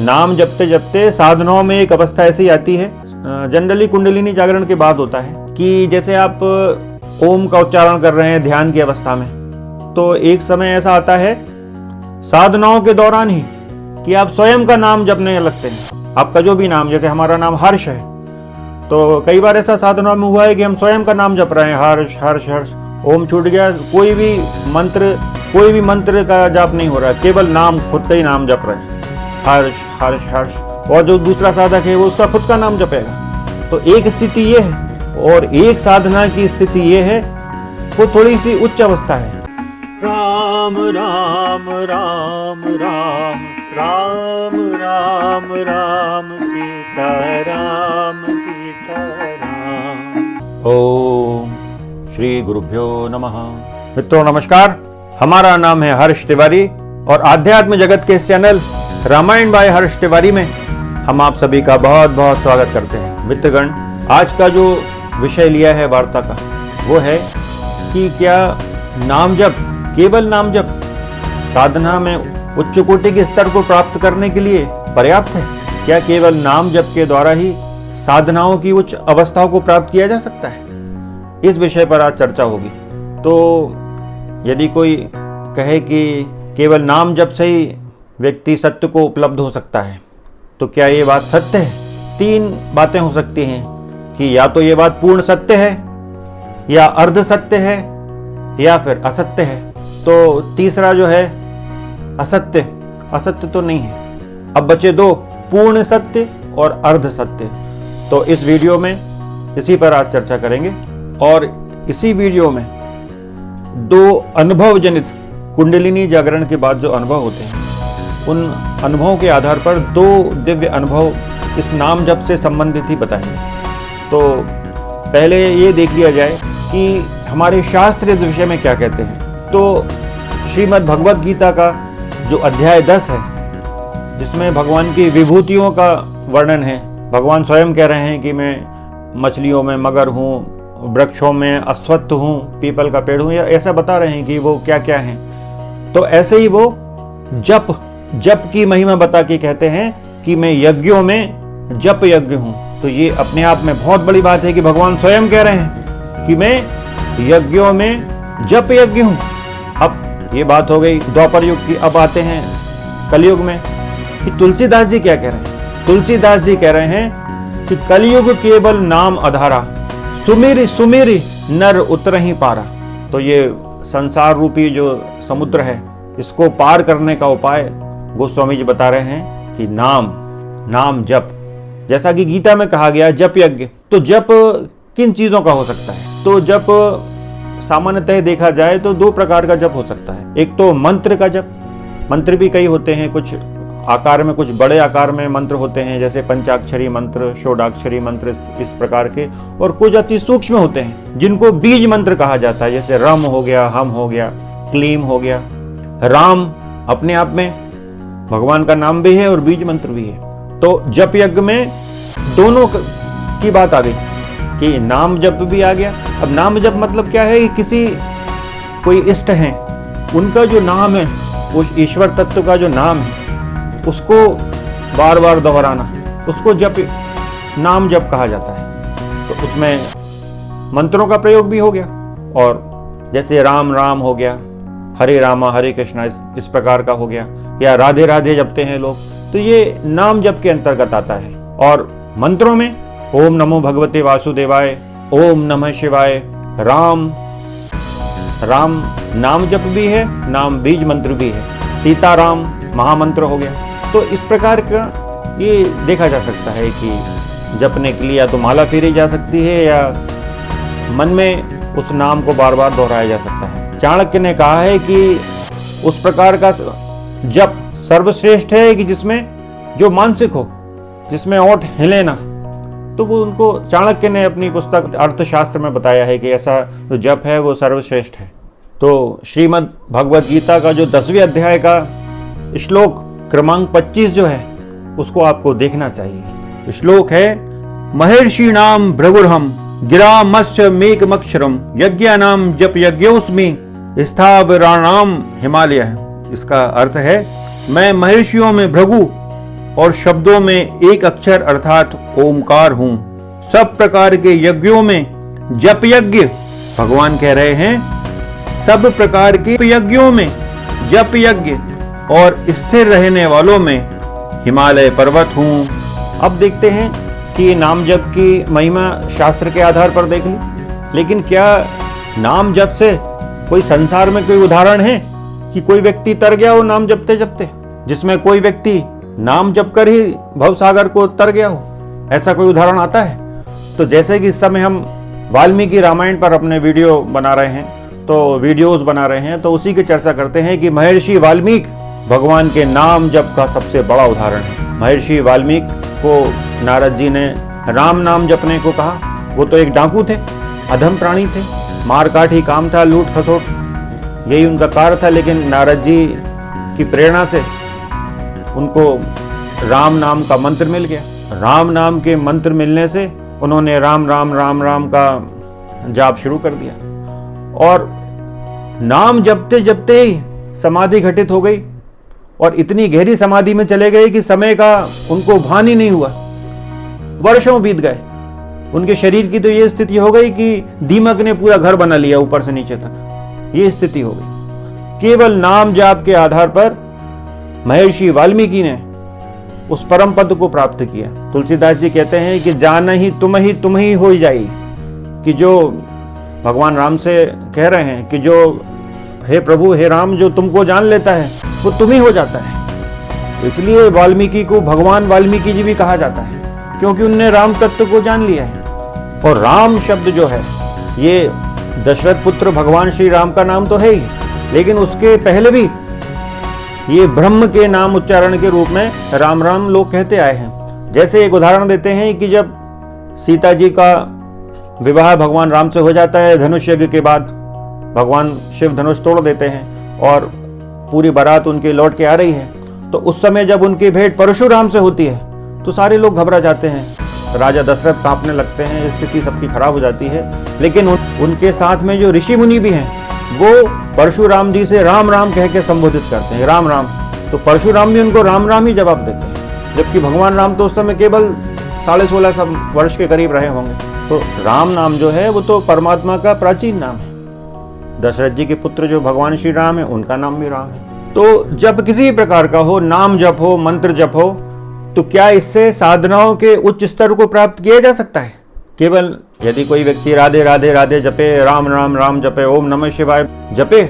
नाम जपते जपते साधनाओं में एक अवस्था ऐसी आती है, जनरली कुंडलिनी जागरण के बाद होता है, कि जैसे आप ओम का उच्चारण कर रहे हैं ध्यान की अवस्था में, तो एक समय ऐसा आता है साधनाओं के दौरान ही कि आप स्वयं का नाम जपने लगते हैं। आपका जो भी नाम, जैसे हमारा नाम हर्ष है, तो कई बार ऐसा साधना में हुआ है कि हम स्वयं का नाम जप रहे हैं, हर्ष हर्ष हर्ष, ओम छूट गया, कोई भी मंत्र का जाप नहीं हो रहा है, केवल नाम, खुद का ही नाम जप रहे हैं, हर्ष हर्ष हर्ष। और जो दूसरा साधक है वो उसका खुद का नाम जपेगा। तो एक स्थिति ये है, और एक साधना की स्थिति ये है, वो थोड़ी सी उच्च अवस्था है। राम राम राम राम राम राम राम सीता राम सीता राम। ओम श्री गुरुभ्यो नमः। मित्रों नमस्कार, हमारा नाम है हर्ष तिवारी और आध्यात्म जगत के इस चैनल रामायण बाय हर्ष तिवारी में हम आप सभी का बहुत बहुत स्वागत करते हैं। मित्रगण, आज का जो विषय लिया है वार्ता का, वो है कि क्या नाम जप, केवल नाम जप साधना में उच्च कोटि के स्तर को प्राप्त करने के लिए पर्याप्त है? क्या केवल नाम जप के द्वारा ही साधनाओं की उच्च अवस्थाओं को प्राप्त किया जा सकता है? इस विषय पर आज चर्चा होगी। तो यदि कोई कहे कि केवल नाम जप से ही व्यक्ति सत्य को उपलब्ध हो सकता है, तो क्या ये बात सत्य है? तीन बातें हो सकती हैं कि या तो ये बात पूर्ण सत्य है, या अर्ध सत्य है, या फिर असत्य है। तो तीसरा जो है असत्य, असत्य तो नहीं है। अब बचे दो, पूर्ण सत्य और अर्ध सत्य। तो इस वीडियो में इसी पर आज चर्चा करेंगे, और इसी वीडियो में दो अनुभव जनित कुंडलिनी जागरण के बाद जो अनुभव होते हैं, उन अनुभवों के आधार पर दो दिव्य अनुभव इस नाम जप से संबंधित ही बताएंगे। तो पहले ये देख लिया जाए कि हमारे शास्त्र इस विषय में क्या कहते हैं। तो श्रीमद् भगवत गीता का जो अध्याय 10 है, जिसमें भगवान की विभूतियों का वर्णन है, भगवान स्वयं कह रहे हैं कि मैं मछलियों में मगर हूँ, वृक्षों में अश्वत्थ हूँ, पीपल का पेड़ हूँ, या ऐसा बता रहे हैं कि वो क्या क्या हैं। तो ऐसे ही वो जप की महिमा बता के कहते हैं कि मैं यज्ञों में जप यज्ञ हूँ। तो ये अपने आप में बहुत बड़ी बात है कि भगवान स्वयं कह रहे हैं कि मैं यज्ञों में जप यज्ञ हूँ। अब ये बात हो गई द्वापर युग की। अब आते हैं कलयुग में कि तुलसीदास जी क्या कह रहे हैं। तुलसीदास जी कह रहे हैं कि कलयुग केवल नाम आधारा, सुमिर सुमिर नर उतर ही पारा। तो ये संसार रूपी जो समुद्र है, इसको पार करने का उपाय गोस्वामी जी बता रहे हैं कि नाम जप। जैसा कि गीता में कहा गया जप यज्ञ। तो जप किन चीजों का हो सकता है? तो जप सामान्यतः देखा जाए तो दो प्रकार का जप हो सकता है। एक तो मंत्र का जप, मंत्र भी कई होते हैं, कुछ आकार में, कुछ बड़े आकार में मंत्र होते हैं, जैसे पंचाक्षरी मंत्र, षोडाक्षरी मंत्र, इस प्रकार के। और कुछ अति सूक्ष्म होते हैं जिनको बीज मंत्र कहा जाता है, जैसे रम हो गया, हम हो गया, क्लीम हो गया। राम अपने आप में भगवान का नाम भी है और बीज मंत्र भी है। तो जप यज्ञ में दोनों की बात आ गई कि नाम जप भी आ गया। अब नाम जप मतलब क्या है कि कोई इष्ट हैं, उनका जो नाम है, उस ईश्वर तत्व का जो नाम है, उसको बार बार दोहराना, उसको नाम जप कहा जाता है। तो उसमें मंत्रों का प्रयोग भी हो गया, और जैसे राम राम हो गया, हरे रामा हरे कृष्णा, इस प्रकार का हो गया, या राधे राधे जपते हैं लोग, तो ये नाम जप के अंतर्गत आता है। और मंत्रों में ओम नमो भगवते वासुदेवाय, ओम नमः शिवाय, राम नाम जप भी है, नाम बीज मंत्र भी है, सीताराम महामंत्र हो गया। तो इस प्रकार का ये देखा जा सकता है कि जपने के लिए या तो माला फेरी जा सकती है, या मन में उस नाम को बार बार दोहराया जा सकता है। चाणक्य ने कहा है कि उस प्रकार का जप सर्वश्रेष्ठ है कि जिसमें जो मानसिक हो, जिसमें ओठ हिले ना। तो वो उनको चाणक्य ने अपनी पुस्तक अर्थशास्त्र में बताया है कि ऐसा जो जप है वो सर्वश्रेष्ठ है। तो श्रीमद् भगवत गीता का जो 10वें अध्याय का श्लोक क्रमांक 25 जो है, उसको आपको देखना चाहिए। श्लोक है, महर्षि नाम भृगुरहम गिरा मत्स्य मेकमक्षरम यज्ञानाम जप यज्ञोस्मि स्थावराणाम हिमालय। इसका अर्थ है, मैं महर्षियों में भृगु और शब्दों में एक अक्षर अर्थात ओमकार हूं। सब प्रकार के यज्ञों में जप यज्ञ, भगवान कह रहे हैं सब प्रकार के यज्ञों में जप यज्ञ और स्थिर रहने वालों में हिमालय पर्वत हूं। अब देखते हैं कि नाम जप की महिमा शास्त्र के आधार पर देख ली, लेकिन क्या नाम जप से कोई संसार में कोई उदाहरण है कि कोई व्यक्ति तर गया हो नाम जपते जपते, जिसमें कोई व्यक्ति नाम जप कर ही भवसागर को तर गया हो? ऐसा कोई उदाहरण आता है? तो जैसे कि इस समय हम वाल्मीकि रामायण पर अपने वीडियो बना रहे हैं, तो वीडियोस बना रहे हैं, तो उसी की चर्चा करते हैं कि महर्षि वाल्मीकि भगवान के नाम जप का सबसे बड़ा उदाहरण है। महर्षि वाल्मीकि को नारद जी ने राम नाम जपने को कहा। वो तो एक डाकू थे, अधम प्राणी थे, मारकाट ही काम था, लूट खसोट यही उनका कार्य था, लेकिन नारद जी की प्रेरणा से उनको राम नाम का मंत्र मिल गया। राम नाम के मंत्र मिलने से उन्होंने राम राम राम राम का जाप शुरू कर दिया और नाम जपते जपते ही समाधि घटित हो गई और इतनी गहरी समाधि में चले गए कि समय का उनको भान ही नहीं हुआ। वर्षों बीत गए, उनके शरीर की तो ये स्थिति हो गई कि दीमक ने पूरा घर बना लिया ऊपर से नीचे तक, ये स्थिति हो गई। केवल नाम जाप के आधार पर महर्षि वाल्मीकि ने उस परम पद को प्राप्त किया। तुलसीदास जी कहते हैं कि जान ही तुम ही हो जाई, कि जो भगवान राम से कह रहे हैं कि जो हे प्रभु हे राम जो तुमको जान लेता है वो तुम ही हो जाता है। तो इसलिए वाल्मीकि को भगवान वाल्मीकि जी भी कहा जाता है, क्योंकि उनने राम तत्व को जान लिया है। और राम शब्द जो है ये दशरथ पुत्र भगवान श्री राम का नाम तो है ही, लेकिन उसके पहले भी ये ब्रह्म के नाम उच्चारण के रूप में राम राम लोग कहते आए हैं। जैसे एक उदाहरण देते हैं कि जब सीता जी का विवाह भगवान राम से हो जाता है, धनुष यज्ञ के बाद भगवान शिव धनुष तोड़ देते हैं और पूरी बारात उनकी लौट के आ रही है, तो उस समय जब उनकी भेंट परशुराम से होती है तो सारे लोग घबरा जाते हैं, राजा दशरथ कांपने लगते हैं, स्थिति सबकी खराब हो जाती है। लेकिन उनके साथ में जो ऋषि मुनि भी हैं वो परशुराम जी से राम राम कह के संबोधित करते हैं, राम राम। तो परशुराम भी उनको राम राम ही जवाब देते हैं, जबकि भगवान राम तो उस समय केवल 16.5 वर्ष के करीब रहे होंगे। तो राम नाम जो है वो तो परमात्मा का प्राचीन नाम है। दशरथ जी के पुत्र जो भगवान श्री राम है उनका नाम भी राम है। तो जब किसी प्रकार का हो, नाम जप हो, मंत्र जप हो, तो क्या इससे साधनाओं के उच्च स्तर को प्राप्त किया जा सकता है? केवल यदि कोई व्यक्ति राधे राधे राधे जपे, राम राम राम जपे, ओम नमः शिवाय जपे,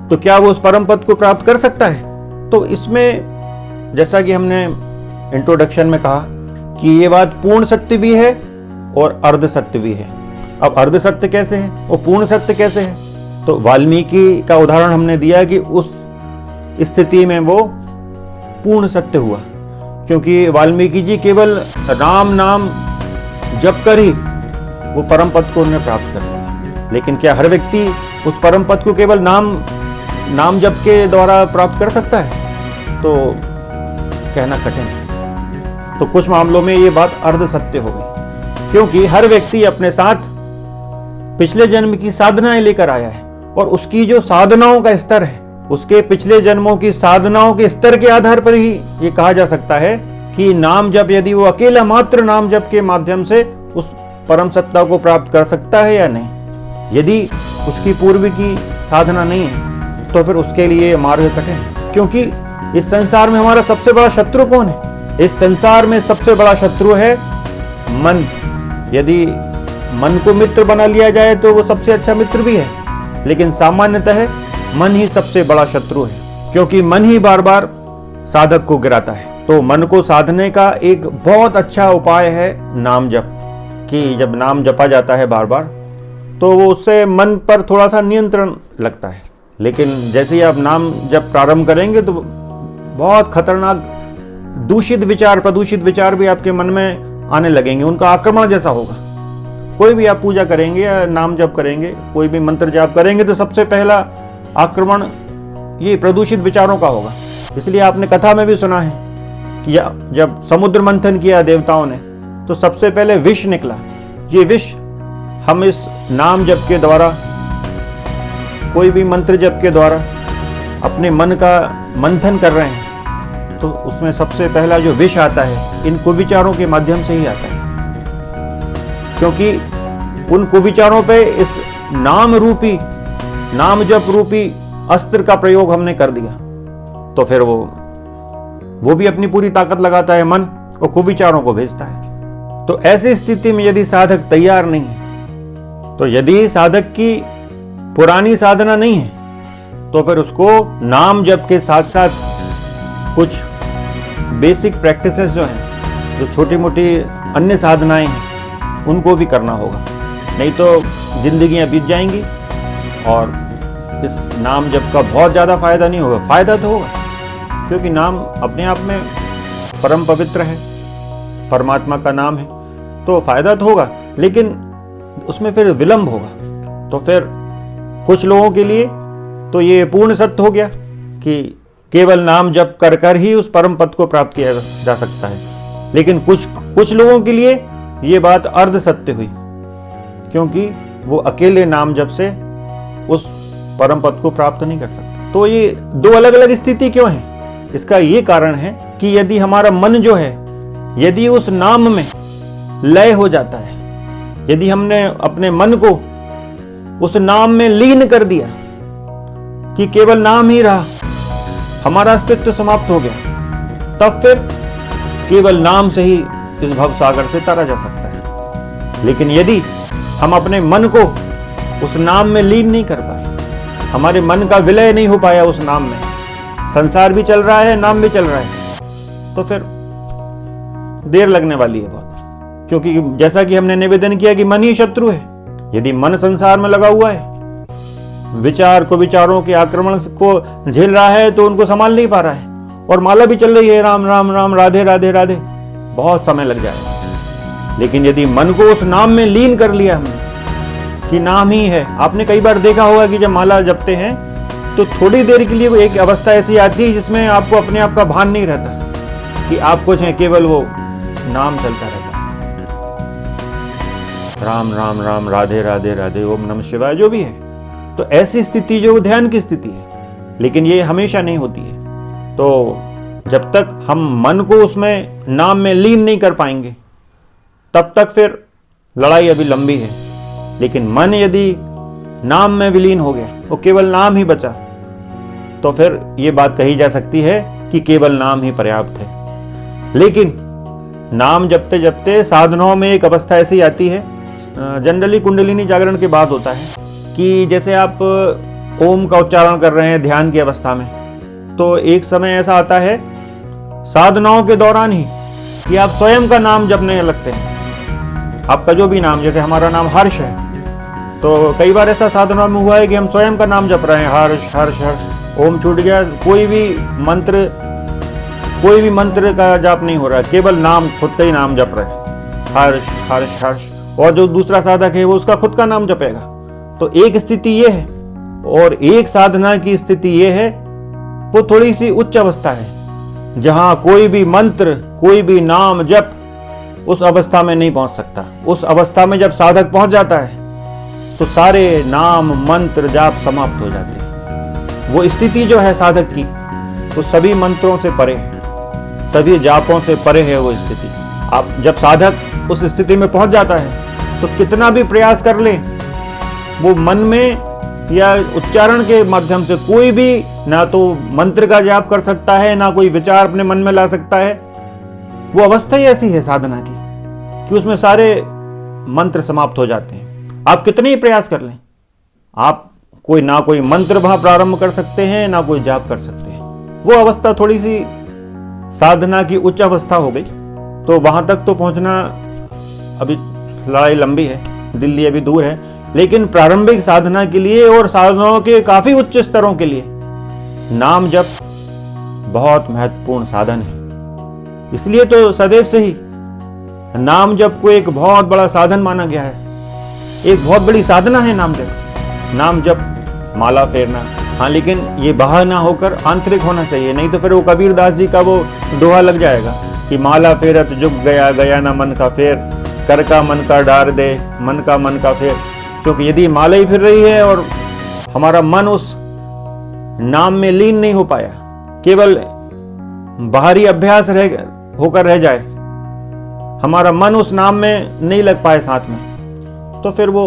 तो क्या वो उस परम पद को प्राप्त कर सकता है? तो इसमें जैसा कि हमने इंट्रोडक्शन में कहा कि ये बात पूर्ण सत्य भी है और अर्ध सत्य भी है। अब अर्ध सत्य कैसे है और पूर्ण सत्य कैसे है? तो वाल्मीकि का उदाहरण हमने दिया कि उस स्थिति में वो पूर्ण सत्य हुआ, क्योंकि वाल्मीकि जी केवल राम नाम जप कर ही वो परम पद को उन्हें प्राप्त कर लिया। लेकिन क्या हर व्यक्ति उस परम पद को केवल नाम जप के द्वारा प्राप्त कर सकता है? तो कहना कठिन है। तो कुछ मामलों में ये बात अर्ध सत्य हो गई, क्योंकि हर व्यक्ति अपने साथ पिछले जन्म की साधनाएं लेकर आया है और उसकी जो साधनाओं का स्तर है, उसके पिछले जन्मों की साधनाओं के स्तर के आधार पर ही ये कहा जा सकता है कि नाम जप यदि वो अकेला मात्र नाम जप के माध्यम से उस परम सत्ता को प्राप्त कर सकता है या नहीं। यदि उसकी पूर्व की साधना नहीं है तो फिर उसके लिए मार्ग कठिन है, क्योंकि इस संसार में हमारा सबसे बड़ा शत्रु कौन है? इस संसार में सबसे बड़ा शत्रु है मन। यदि मन को मित्र बना लिया जाए तो वो सबसे अच्छा मित्र भी है, लेकिन सामान्यतः मन ही सबसे बड़ा शत्रु है, क्योंकि मन ही बार बार साधक को गिराता है। तो मन को साधने का एक बहुत अच्छा उपाय है नाम जप, कि जब नाम जपा जाता है बार बार तो वो उससे मन पर थोड़ा सा नियंत्रण लगता है। लेकिन जैसे ही आप नाम जप प्रारंभ करेंगे तो बहुत खतरनाक दूषित विचार, प्रदूषित विचार भी आपके मन में आने लगेंगे, उनका आक्रमण जैसा होगा। कोई भी आप पूजा करेंगे या नाम जप करेंगे, कोई भी मंत्र जाप करेंगे, तो सबसे पहला आक्रमण ये प्रदूषित विचारों का होगा। इसलिए आपने कथा में भी सुना है कि जब समुद्र मंथन किया देवताओं ने तो सबसे पहले विष निकला। ये विष हम इस नाम जप के द्वारा, कोई भी मंत्र जप के द्वारा अपने मन का मंथन कर रहे हैं, तो उसमें सबसे पहला जो विष आता है इन कुविचारों के माध्यम से ही आता है, क्योंकि उन कुविचारों पे इस नाम रूपी, नाम जप रूपी अस्त्र का प्रयोग हमने कर दिया, तो फिर वो भी अपनी पूरी ताकत लगाता है, मन और कुविचारों को भेजता है। तो ऐसी स्थिति में यदि साधक तैयार नहीं है, तो यदि साधक की पुरानी साधना नहीं है, तो फिर उसको नाम जप के साथ साथ कुछ बेसिक प्रैक्टिसेस जो हैं, जो छोटी मोटी अन्य साधनाएं हैं, उनको भी करना होगा। नहीं तो जिंदगियां बीत जाएंगी और इस नाम जप का बहुत ज़्यादा फायदा नहीं होगा। फायदा तो होगा, क्योंकि नाम अपने आप में परम पवित्र है, परमात्मा का नाम है, तो फायदा तो होगा, लेकिन उसमें फिर विलंब होगा। तो फिर कुछ लोगों के लिए तो ये पूर्ण सत्य हो गया कि केवल नाम जप कर कर ही उस परम पद को प्राप्त किया जा सकता है, लेकिन कुछ लोगों के लिए ये बात अर्ध सत्य हुई, क्योंकि वो अकेले नाम जप से उस परम पद को प्राप्त नहीं कर सकता। तो ये दो अलग अलग स्थिति क्यों है? इसका ये कारण है कि यदि हमारा मन जो है, यदि उस नाम में लय हो जाता है, यदि हमने अपने मन को उस नाम में लीन कर दिया कि केवल नाम ही रहा, हमारा अस्तित्व समाप्त हो गया, तब फिर केवल नाम से ही इस भव सागर से तरा जा सकता है। लेकिन यदि हम अपने मन को उस नाम में लीन नहीं कर पाए, हमारे मन का विलय नहीं हो पाया उस नाम में, संसार भी चल रहा है, नाम भी चल रहा है, तो फिर देर लगने वाली है बहुत। क्योंकि जैसा कि हमने निवेदन किया कि मन ही शत्रु है। यदि मन संसार में लगा हुआ है, विचार को विचारों के आक्रमण को झेल रहा है, तो उनको संभाल नहीं पा रहा है, और माला भी चल रही है राम राम राम राधे राधे राधे, बहुत समय लग जाएगा। लेकिन यदि मन को उस नाम में लीन कर लिया हमने कि नाम ही है, आपने कई बार देखा होगा कि जब माला जपते हैं तो थोड़ी देर के लिए एक अवस्था ऐसी आती है जिसमें आपको अपने आप का भान नहीं रहता कि आप कुछ हैं, केवल वो नाम चलता रहता है, राम राम राम राधे राधे राधे ओम नमः शिवाय, जो भी है। तो ऐसी स्थिति जो ध्यान की स्थिति है, लेकिन ये हमेशा नहीं होती है। तो जब तक हम मन को उसमें नाम में लीन नहीं कर पाएंगे, तब तक फिर लड़ाई अभी लंबी है। लेकिन मन यदि नाम में विलीन हो गया, वो केवल नाम ही बचा, तो फिर ये बात कही जा सकती है कि केवल नाम ही पर्याप्त है। लेकिन नाम जपते जपते साधनाओं में एक अवस्था ऐसी आती है, जनरली कुंडलिनी जागरण के बाद होता है, कि जैसे आप ओम का उच्चारण कर रहे हैं ध्यान की अवस्था में, तो एक समय ऐसा आता है साधनाओं के दौरान ही कि आप स्वयं का नाम जपने लगते हैं। आपका जो भी नाम, जैसे हमारा नाम हर्ष है, तो कई बार ऐसा साधना में हुआ है कि हम स्वयं का नाम जप रहे हैं, हर्ष हर्ष हर्ष, ओम छूट गया, कोई भी मंत्र का जाप नहीं हो रहा है, केवल नाम, खुद का ही नाम जप रहे हैं, हर्ष हर्ष हर्ष, और जो दूसरा साधक है वो उसका खुद का नाम जपेगा। तो एक स्थिति ये है, और एक साधना की स्थिति ये है, वो थोड़ी सी उच्च अवस्था है, जहां कोई भी मंत्र, कोई भी नाम जप उस अवस्था में नहीं पहुंच सकता। उस अवस्था में जब साधक पहुंच जाता है, तो सारे नाम मंत्र जाप समाप्त हो जाते हैं। वो स्थिति जो है साधक की, वो सभी मंत्रों से परे है, सभी जापों से परे है वो स्थिति। आप जब साधक उस स्थिति में पहुंच जाता है, तो कितना भी प्रयास कर ले, वो मन में या उच्चारण के माध्यम से कोई भी ना तो मंत्र का जाप कर सकता है, ना कोई विचार अपने मन में ला सकता है। वो अवस्था ही ऐसी है साधना की कि उसमें सारे मंत्र समाप्त हो जाते हैं। आप कितने ही प्रयास कर लें, आप कोई मंत्र वहां प्रारंभ कर सकते हैं, ना कोई जाप कर सकते हैं। वो अवस्था थोड़ी सी साधना की उच्च अवस्था हो गई। तो वहां तक तो पहुंचना अभी लड़ाई लंबी है, दिल्ली अभी दूर है, लेकिन प्रारंभिक साधना के लिए और साधनाओं के काफी उच्च स्तरों के लिए नाम जप बहुत महत्वपूर्ण साधन है। इसलिए तो सदैव से ही नाम जप को एक बहुत बड़ा साधन माना गया है, एक बहुत बड़ी साधना है नाम जप। नाम जप, माला फेरना, हाँ, लेकिन ये बाहर ना होकर आंतरिक होना चाहिए, नहीं तो फिर वो कबीरदास जी का वो दोहा लग जाएगा कि माला फेरत जुग गया, गया ना मन का फेर, कर का मन का डार दे, मन का फेर। क्योंकि यदि माला ही फिर रही है और हमारा मन उस नाम में लीन नहीं हो पाया, केवल बाहरी अभ्यास होकर रह जाए, हमारा मन उस नाम में नहीं लग पाए साथ में, तो फिर वो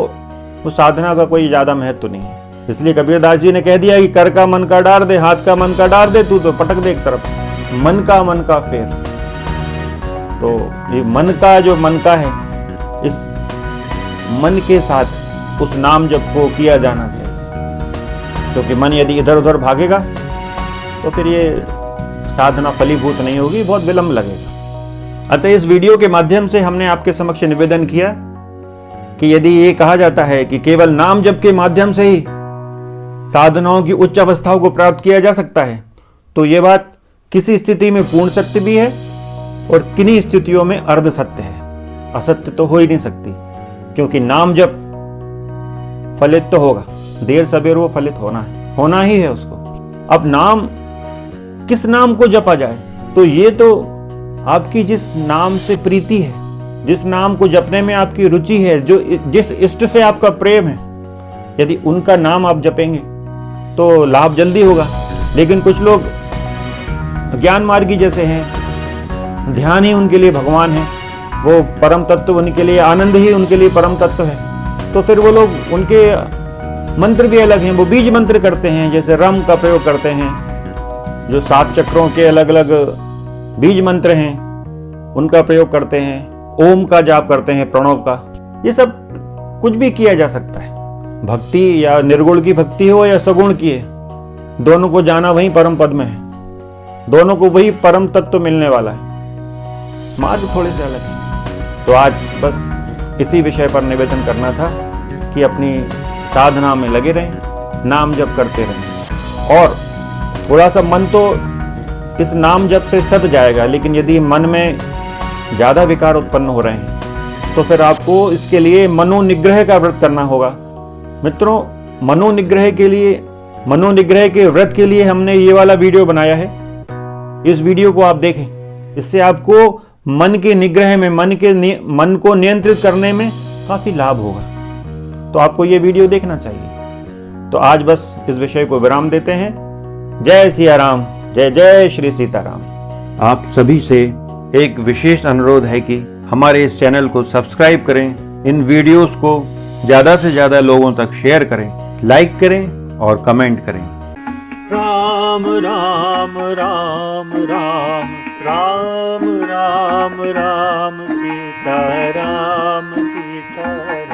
उस साधना का कोई ज्यादा महत्व नहीं है। इसलिए कबीरदास जी ने कह दिया कि कर का मन का डार दे, हाथ का मन का डार दे, तू तो पटक दे एक तरफ, मन का फेर। तो ये मन का है, इस मन के साथ उस नाम जप को किया जाना चाहिए, क्योंकि मन यदि इधर उधर भागेगा तो फिर ये साधना फलीभूत नहीं होगी, बहुत विलंब लगेगा। अतः इस वीडियो के माध्यम से हमने आपके समक्ष निवेदन किया कि यदि ये कहा जाता है कि केवल नाम जप के माध्यम से ही साधनाओं की उच्च अवस्थाओं को प्राप्त किया जा सकता है, तो ये बात किसी स्थिति में पूर्ण सत्य भी है और किन्हीं स्थितियों में अर्ध सत्य है। असत्य तो हो ही नहीं सकती, क्योंकि नाम जप फलित तो होगा, देर सबेर वो फलित होना ही है उसको। अब नाम, किस नाम को जपा जाए, तो ये तो आपकी जिस नाम से प्रीति है, जिस नाम को जपने में आपकी रुचि है, जो जिस इष्ट से आपका प्रेम है, यदि उनका नाम आप जपेंगे तो लाभ जल्दी होगा। लेकिन कुछ लोग ज्ञान मार्गी जैसे हैं, ध्यान ही उनके लिए भगवान है, वो परम तत्व उनके लिए, आनंद ही उनके लिए परम तत्व है, तो फिर वो लोग, उनके मंत्र भी अलग हैं, वो बीज मंत्र करते हैं, जैसे रम का प्रयोग करते हैं, जो 7 चक्रों के अलग अलग बीज मंत्र हैं उनका प्रयोग करते हैं, ओम का जाप करते हैं, प्रणव का। ये सब कुछ भी किया जा सकता है, भक्ति या निर्गुण की भक्ति हो या सगुण की है, दोनों को जाना वही परम पद में है, दोनों को वही परम तत्व मिलने वाला है, मार्ग थोड़े से अलग है। तो आज बस इसी विषय पर निवेदन करना था कि अपनी साधना में लगे रहें, नाम जप करते रहें, और थोड़ा सा मन तो इस नाम जप से सद जाएगा, लेकिन यदि मन में ज्यादा विकार उत्पन्न हो रहे हैं तो फिर आपको इसके लिए मनोनिग्रह का व्रत करना होगा। मित्रों, मनोनिग्रह के व्रत के लिए हमने ये वाला वीडियो बनाया है, इस वीडियो को आप देखें, इससे आपको मन के निग्रह में, मन को नियंत्रित करने में काफी लाभ होगा, तो आपको ये वीडियो देखना चाहिए। तो आज बस इस विषय को विराम देते हैं। जय सिया राम, जय जय श्री सीताराम। आप सभी से एक विशेष अनुरोध है कि हमारे इस चैनल को सब्सक्राइब करें, इन वीडियोस को ज्यादा से ज्यादा लोगों तक शेयर करें, लाइक करें और कमेंट करें। राम राम राम राम राम राम राम सीता राम सीता।